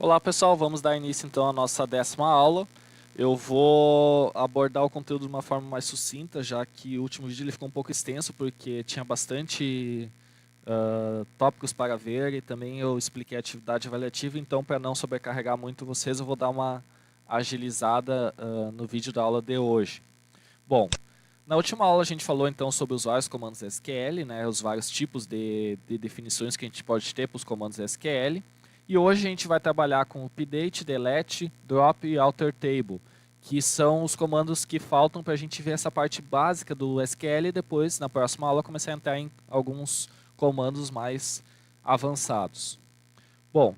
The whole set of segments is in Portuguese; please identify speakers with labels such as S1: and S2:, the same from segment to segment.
S1: Olá pessoal, vamos dar início então à nossa 10ª aula. Eu vou abordar o conteúdo de uma forma mais sucinta, já que o último vídeo ele ficou um pouco extenso porque tinha bastante tópicos para ver e também eu expliquei a atividade avaliativa, então para não sobrecarregar muito vocês eu vou dar uma agilizada no vídeo da aula de hoje. Bom, na última aula a gente falou então sobre os vários comandos SQL, né, os vários tipos de definições que a gente pode ter para os comandos SQL. E hoje a gente vai trabalhar com update, delete, drop e alter table, que são os comandos que faltam para a gente ver essa parte básica do SQL e depois, na próxima aula, começar a entrar em alguns comandos mais avançados. Bom,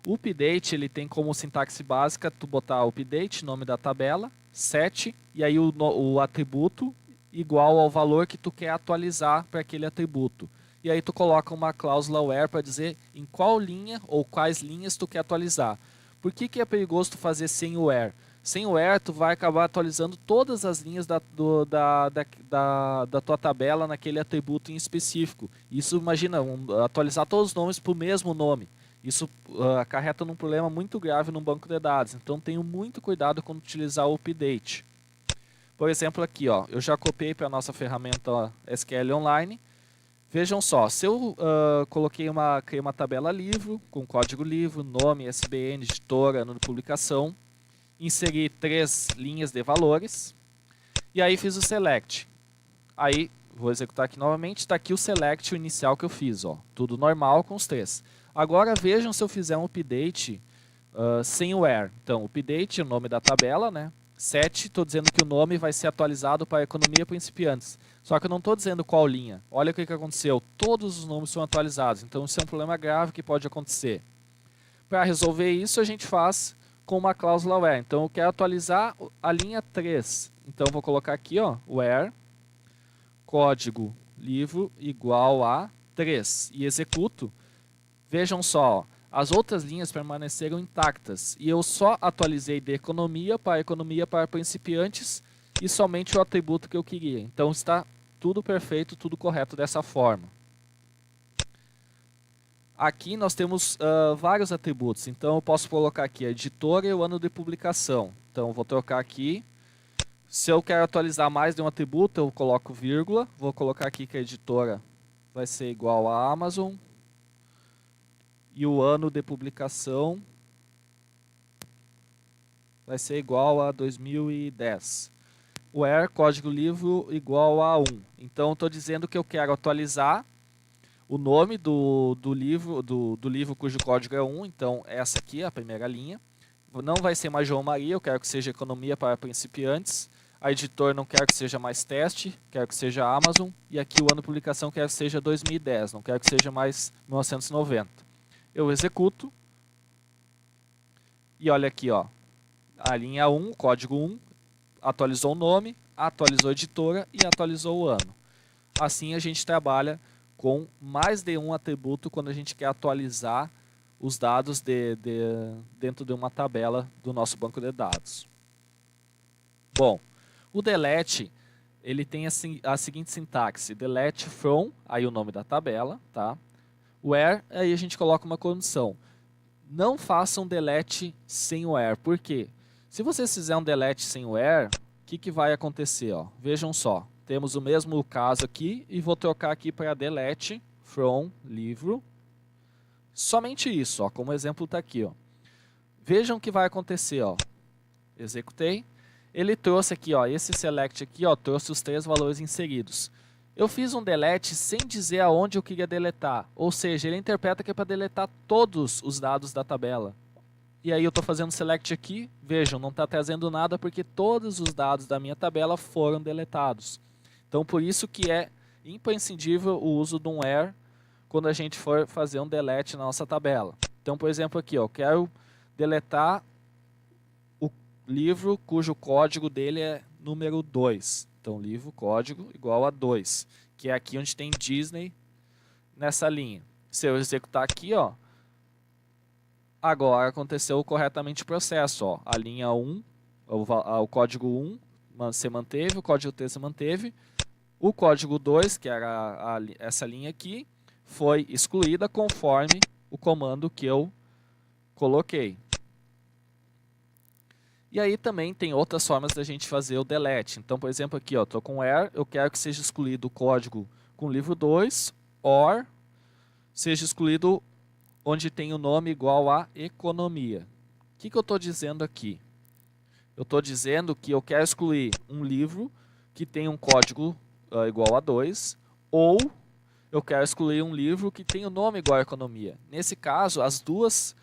S1: o update ele tem como sintaxe básica tu botar update, nome da tabela, set, e aí o atributo igual ao valor que tu quer atualizar para aquele atributo. E aí tu coloca uma cláusula where para dizer em qual linha ou quais linhas tu quer atualizar. Por que é perigoso tu fazer sem o where? Sem o where tu vai acabar atualizando todas as linhas da tua tabela naquele atributo em específico. Isso, imagina, atualizar todos os nomes para o mesmo nome. Isso acarreta num problema muito grave no banco de dados. Então tenha muito cuidado quando utilizar o update. Por exemplo aqui, ó, eu já copiei para a nossa ferramenta SQL Online. Vejam só, se eu criei uma tabela livro, com código livro, nome, ISBN, editora, ano de publicação, inseri 3 linhas de valores, e aí fiz o select. Aí, vou executar aqui novamente, está aqui o select, o inicial que eu fiz, ó, tudo normal com os 3. Agora vejam se eu fizer um update sem o where. Então, update é o nome da tabela, né? Set, estou dizendo que o nome vai ser atualizado para a economia principiantes. Só que eu não estou dizendo qual linha. Olha o que aconteceu. Todos os nomes são atualizados. Então isso é um problema grave que pode acontecer. Para resolver isso, a gente faz com uma cláusula where. Então eu quero atualizar a linha 3. Então eu vou colocar aqui, ó, where código livro igual a 3. E executo. Vejam só, as outras linhas permaneceram intactas. E eu só atualizei de economia para principiantes e somente o atributo que eu queria. Então está tudo perfeito, tudo correto dessa forma. Aqui nós temos vários atributos. Então eu posso colocar aqui a editora e o ano de publicação. Então eu vou trocar aqui. Se eu quero atualizar mais de um atributo, eu coloco vírgula. Vou colocar aqui que a editora vai ser igual a Amazon. E o ano de publicação vai ser igual a 2010. Where código livro igual a 1. Então estou dizendo que eu quero atualizar o nome do livro cujo código é 1. Então essa aqui é a primeira linha. Não vai ser mais João Maria, eu quero que seja economia para principiantes. A editor não quero que seja mais teste, quero que seja Amazon. E aqui o ano de publicação quero que seja 2010, não quero que seja mais 1990. Eu executo. E olha aqui, ó, a linha 1, código 1. Atualizou o nome, atualizou a editora e atualizou o ano. Assim a gente trabalha com mais de um atributo quando a gente quer atualizar os dados dentro de uma tabela do nosso banco de dados. Bom, o delete ele tem a seguinte sintaxe: delete from, aí o nome da tabela, tá? Where, aí a gente coloca uma condição. Não façam delete sem where. Por quê? Se vocês fizerem um delete sem where, o que vai acontecer? Ó? Vejam só, temos o mesmo caso aqui e vou trocar aqui para delete from livro. Somente isso, ó, como exemplo está aqui. Ó. Vejam o que vai acontecer. Ó. Executei. Ele trouxe aqui, ó, esse select aqui, ó, trouxe os 3 valores inseridos. Eu fiz um delete sem dizer aonde eu queria deletar. Ou seja, ele interpreta que é para deletar todos os dados da tabela. E aí eu estou fazendo select aqui, vejam, não está trazendo nada porque todos os dados da minha tabela foram deletados. Então por isso que é imprescindível o uso de um where quando a gente for fazer um delete na nossa tabela. Então por exemplo aqui, ó, eu quero deletar o livro cujo código dele é número 2. Então livro código igual a 2, que é aqui onde tem Disney nessa linha. Se eu executar aqui, ó, agora aconteceu corretamente o processo. Ó. A linha 1, o código 1 se manteve, o código 3 se manteve. O código 2, que era essa linha aqui, foi excluída conforme o comando que eu coloquei. E aí também tem outras formas da gente fazer o delete. Então, por exemplo, aqui, ó, estou com where, eu quero que seja excluído o código com o livro 2, or seja excluído onde tem o nome igual a economia. O que eu estou dizendo aqui? Eu estou dizendo que eu quero excluir um livro que tem um código igual a 2, ou eu quero excluir um livro que tem o nome igual a economia. Nesse caso, as duas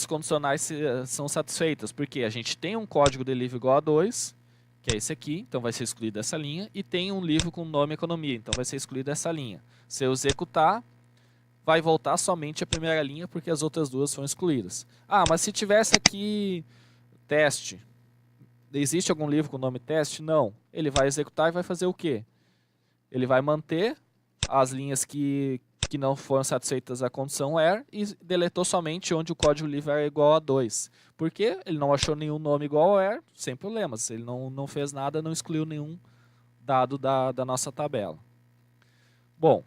S1: condicionais são satisfeitas, porque a gente tem um código de livro igual a 2, que é esse aqui, então vai ser excluído essa linha, e tem um livro com o nome economia, então vai ser excluído essa linha. Se eu executar, vai voltar somente a primeira linha, porque as outras duas foram excluídas. Ah, mas se tivesse aqui teste, existe algum livro com o nome teste? Não. Ele vai executar e vai fazer o quê? Ele vai manter as linhas que não foram satisfeitas a condição where e deletou somente onde o código livre era igual a 2. Porque ele não achou nenhum nome igual a where, sem problemas. Ele não fez nada, não excluiu nenhum dado da nossa tabela. Bom,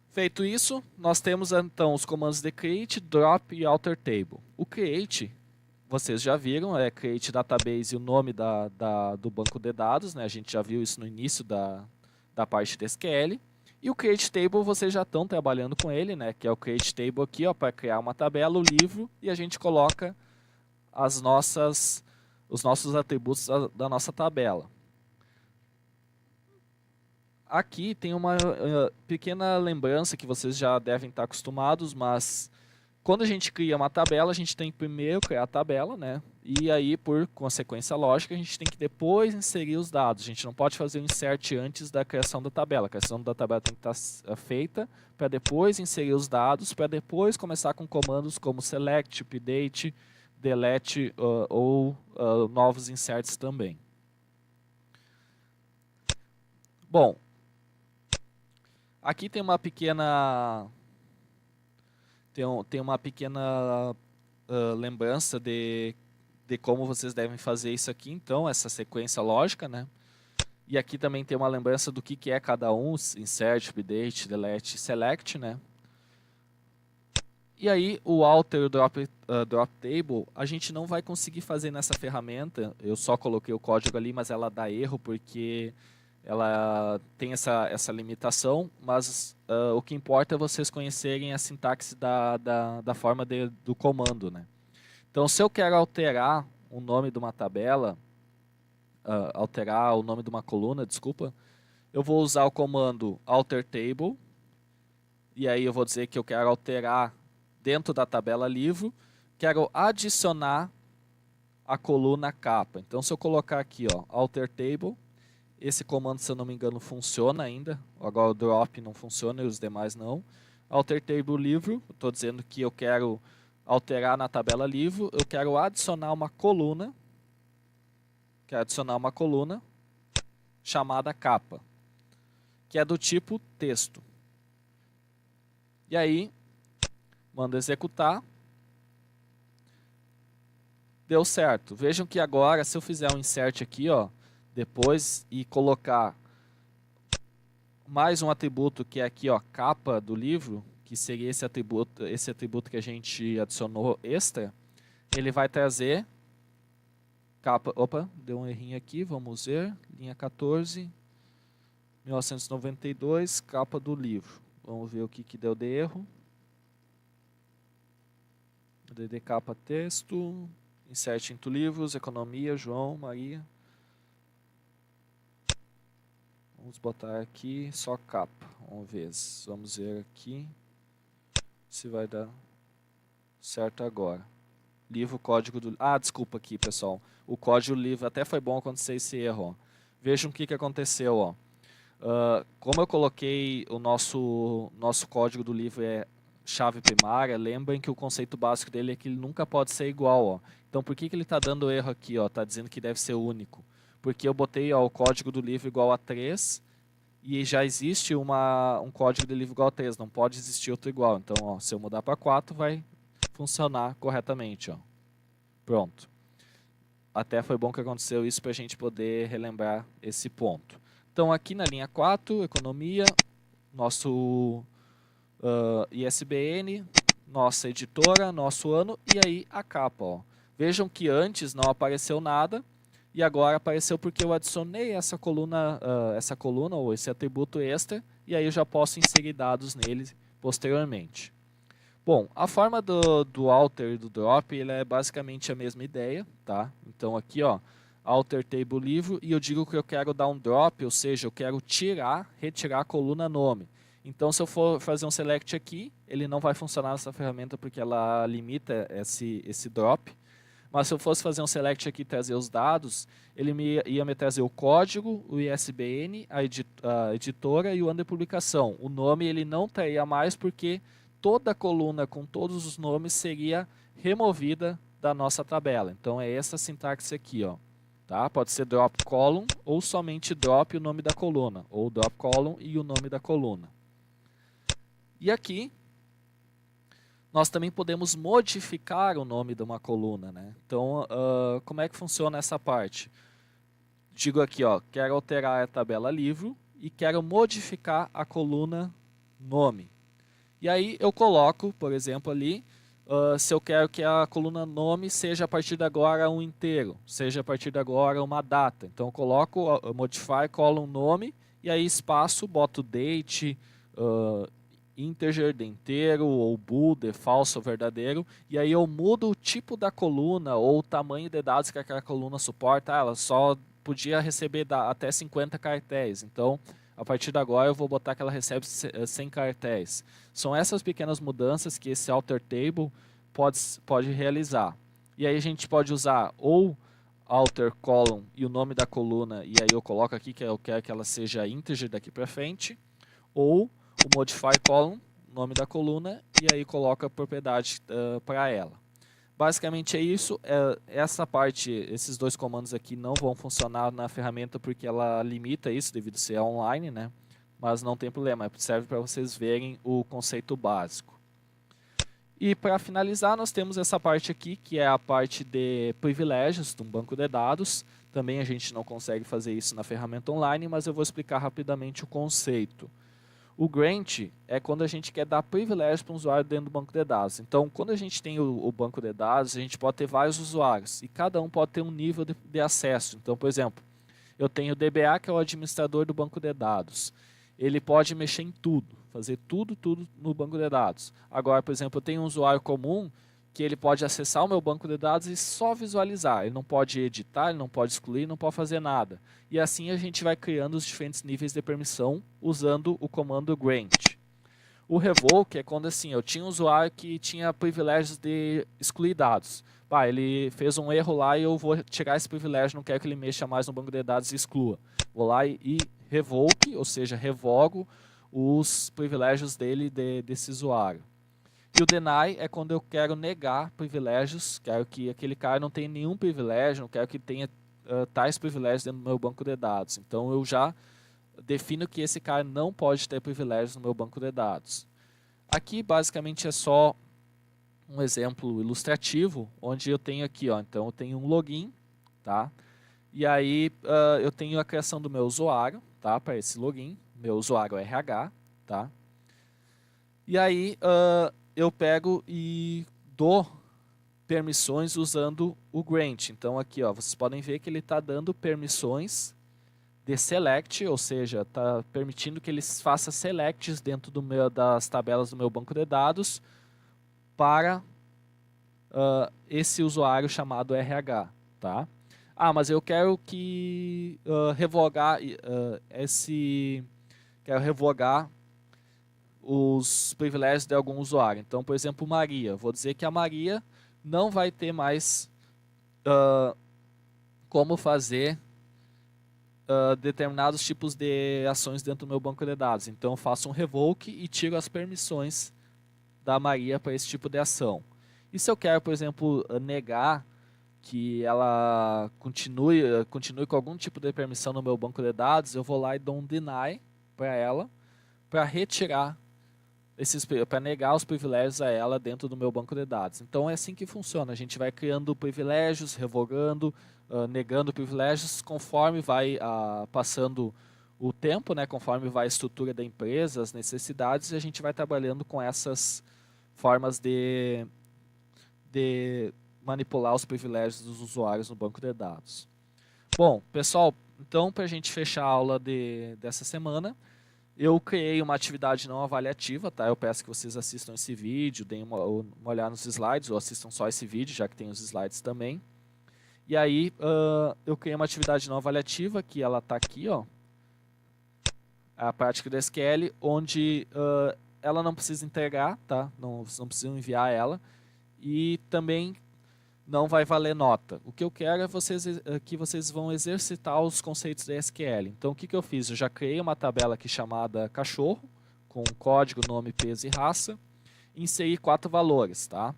S1: feito isso, nós temos então os comandos de create, drop e alter table. O create, vocês já viram, é create database e o nome do banco de dados, né? A gente já viu isso no início da parte de SQL. E o create table vocês já estão trabalhando com ele, né? Que é o create table aqui, ó, para criar uma tabela, o livro, e a gente coloca os nossos atributos da nossa tabela. Aqui tem uma pequena lembrança que vocês já devem estar acostumados, mas quando a gente cria uma tabela, a gente tem que primeiro criar a tabela, né? E aí, por consequência lógica, a gente tem que depois inserir os dados. A gente não pode fazer o insert antes da criação da tabela. A criação da tabela tem que estar feita para depois inserir os dados, para depois começar com comandos como select, update, delete ou novos inserts também. Bom, aqui tem uma pequena lembrança de como vocês devem fazer isso aqui, então, essa sequência lógica, né? E aqui também tem uma lembrança do que é cada um, insert, update, delete, select, né? E aí, o alter drop table, a gente não vai conseguir fazer nessa ferramenta. Eu só coloquei o código ali, mas ela dá erro porque ela tem essa limitação, mas o que importa é vocês conhecerem a sintaxe da forma do comando, né? Então, se eu quero alterar o nome de uma tabela, alterar o nome de uma coluna, desculpa, eu vou usar o comando alter table, e aí eu vou dizer que eu quero alterar dentro da tabela livro, quero adicionar a coluna capa. Então, se eu colocar aqui, ó, alter table, esse comando, se eu não me engano, funciona ainda. Agora o drop não funciona e os demais não. Alter table livro, estou dizendo que eu quero alterar na tabela livro, eu quero adicionar uma coluna, chamada capa, que é do tipo texto. E aí, mando executar. Deu certo. Vejam que agora, se eu fizer um insert aqui, ó, depois, e colocar mais um atributo que é aqui, ó, capa do livro, que seria esse atributo que a gente adicionou extra, ele vai trazer capa, opa, deu um errinho aqui, vamos ver, linha 14, 1992, capa do livro. Vamos ver o que deu de erro. DD capa texto, insert into livros, economia, João, Maria. Vamos botar aqui só capa, vamos ver aqui se vai dar certo agora. Livro, código do... Ah, desculpa aqui, pessoal. O código do livro até foi bom acontecer esse erro, ó. Vejam o que aconteceu, ó. Como eu coloquei o nosso código do livro é chave primária, lembrem que o conceito básico dele é que ele nunca pode ser igual, ó. Então, por que ele está dando erro aqui, ó? Está dizendo que deve ser único. Porque eu botei, ó, o código do livro igual a 3 e já existe um código de livro igual a 3, não pode existir outro igual. Então, ó, se eu mudar para 4, vai funcionar corretamente, ó. Pronto. Até foi bom que aconteceu isso para a gente poder relembrar esse ponto. Então, aqui na linha 4, economia, nosso ISBN, nossa editora, nosso ano e aí a capa, ó. Vejam que antes não apareceu nada e agora apareceu porque eu adicionei essa coluna ou esse atributo extra, e aí eu já posso inserir dados nele posteriormente. Bom, a forma do alter e do drop, ele é basicamente a mesma ideia, tá? Então aqui, ó, alter table livro, e eu digo que eu quero dar um drop, ou seja, eu quero retirar a coluna nome. Então se eu for fazer um select aqui, ele não vai funcionar nessa ferramenta porque ela limita esse drop. Mas se eu fosse fazer um select aqui e trazer os dados, ele ia me trazer o código, o ISBN, a editora e o ano de publicação. O nome ele não traria mais porque toda a coluna com todos os nomes seria removida da nossa tabela. Então é essa sintaxe aqui, ó. Tá? Pode ser drop column ou somente drop o nome da coluna, ou drop column e o nome da coluna. E aqui nós também podemos modificar o nome de uma coluna, né? Então, como é que funciona essa parte? Digo aqui, ó, quero alterar a tabela livro e quero modificar a coluna nome. E aí eu coloco, por exemplo, ali, se eu quero que a coluna nome seja a partir de agora um inteiro, seja a partir de agora uma data. Então eu coloco modify column nome e aí espaço, boto date, integer de inteiro, ou bool de falso ou verdadeiro, e aí eu mudo o tipo da coluna ou o tamanho de dados que aquela coluna suporta. Ela só podia receber até 50 caracteres, então a partir de agora eu vou botar que ela recebe 100 caracteres. São essas pequenas mudanças que esse alter table pode realizar. E aí a gente pode usar ou alter column e o nome da coluna, e aí eu coloco aqui que eu quero que ela seja integer daqui para frente, ou o modify column, nome da coluna, e aí coloca a propriedade para ela. Basicamente é isso. Essa parte, esses dois comandos aqui não vão funcionar na ferramenta porque ela limita isso devido a ser online, né? Mas não tem problema, serve para vocês verem o conceito básico. E para finalizar, nós temos essa parte aqui, que é a parte de privilégios de um banco de dados. Também a gente não consegue fazer isso na ferramenta online, mas eu vou explicar rapidamente o conceito. O grant é quando a gente quer dar privilégio para um usuário dentro do banco de dados. Então, quando a gente tem o banco de dados, a gente pode ter vários usuários e cada um pode ter um nível de acesso. Então, por exemplo, eu tenho o DBA, que é o administrador do banco de dados. Ele pode mexer em tudo, fazer tudo no banco de dados. Agora, por exemplo, eu tenho um usuário comum que ele pode acessar o meu banco de dados e só visualizar. Ele não pode editar, ele não pode excluir, não pode fazer nada. E assim a gente vai criando os diferentes níveis de permissão usando o comando grant. O revoke é quando assim, eu tinha um usuário que tinha privilégios de excluir dados. Ele fez um erro lá e eu vou tirar esse privilégio, não quero que ele mexa mais no banco de dados e exclua. Vou lá e revoke, ou seja, revogo os privilégios dele desse usuário. E o deny é quando eu quero negar privilégios, quero que aquele cara não tenha nenhum privilégio, não quero que tenha tais privilégios dentro do meu banco de dados. Então eu já defino que esse cara não pode ter privilégios no meu banco de dados. Aqui basicamente é só um exemplo ilustrativo, onde eu tenho aqui, ó, então eu tenho um login, tá? E aí eu tenho a criação do meu usuário, tá? Para esse login, meu usuário RH, tá? E aí eu pego e dou permissões usando o grant. Então aqui, ó, vocês podem ver que ele está dando permissões de select, ou seja, está permitindo que ele faça selects dentro das tabelas do meu banco de dados para esse usuário chamado RH, tá? Mas eu quero que quero revogar os privilégios de algum usuário. Então, por exemplo, Maria. Vou dizer que a Maria não vai ter mais como fazer determinados tipos de ações dentro do meu banco de dados. Então, eu faço um revoke e tiro as permissões da Maria para esse tipo de ação. E se eu quero, por exemplo, negar que ela continue com algum tipo de permissão no meu banco de dados, eu vou lá e dou um deny para ela, para retirar para negar os privilégios a ela dentro do meu banco de dados. Então é assim que funciona, a gente vai criando privilégios, revogando, negando privilégios, conforme vai passando o tempo, né, conforme vai a estrutura da empresa, as necessidades, e a gente vai trabalhando com essas formas de manipular os privilégios dos usuários no banco de dados. Bom, pessoal, então para a gente fechar a aula dessa semana, eu criei uma atividade não avaliativa, tá? Eu peço que vocês assistam esse vídeo, deem uma olhada nos slides, ou assistam só esse vídeo, já que tem os slides também. E aí, eu criei uma atividade não avaliativa, que ela está aqui, ó, a prática do SQL, onde ela não precisa entregar, tá? Vocês não precisam enviar ela, e também não vai valer nota. O que eu quero é que vocês vão exercitar os conceitos da SQL. Então, o que eu fiz? Eu já criei uma tabela aqui chamada cachorro, com código, nome, peso e raça, e inseri 4 valores, tá?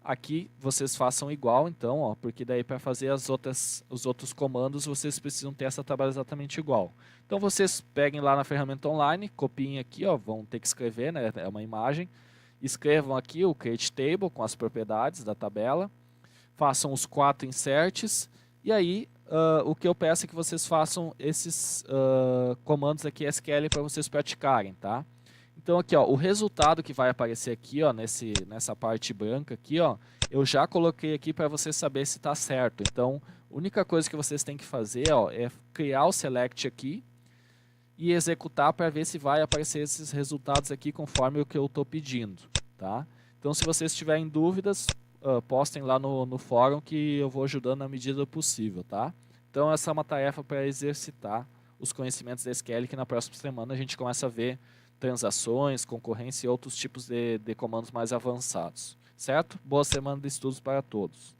S1: Aqui vocês façam igual, então, ó, porque daí para fazer os outros comandos vocês precisam ter essa tabela exatamente igual. Então vocês peguem lá na ferramenta online, copiem aqui, ó, vão ter que escrever, né? É uma imagem. Escrevam aqui o create table com as propriedades da tabela. Façam os 4 inserts e aí o que eu peço é que vocês façam esses comandos aqui SQL para vocês praticarem, tá? Então aqui, ó, o resultado que vai aparecer aqui, ó, nessa parte branca aqui, ó, eu já coloquei aqui para vocês saber se está certo. Então, a única coisa que vocês têm que fazer, ó, é criar o select aqui e executar para ver se vai aparecer esses resultados aqui conforme o que eu estou pedindo, tá? Então, se vocês tiverem dúvidas, postem lá no fórum que eu vou ajudando na medida do possível, tá? Então essa é uma tarefa para exercitar os conhecimentos da SQL, que na próxima semana a gente começa a ver transações, concorrência e outros tipos de comandos mais avançados, certo? Boa semana de estudos para todos.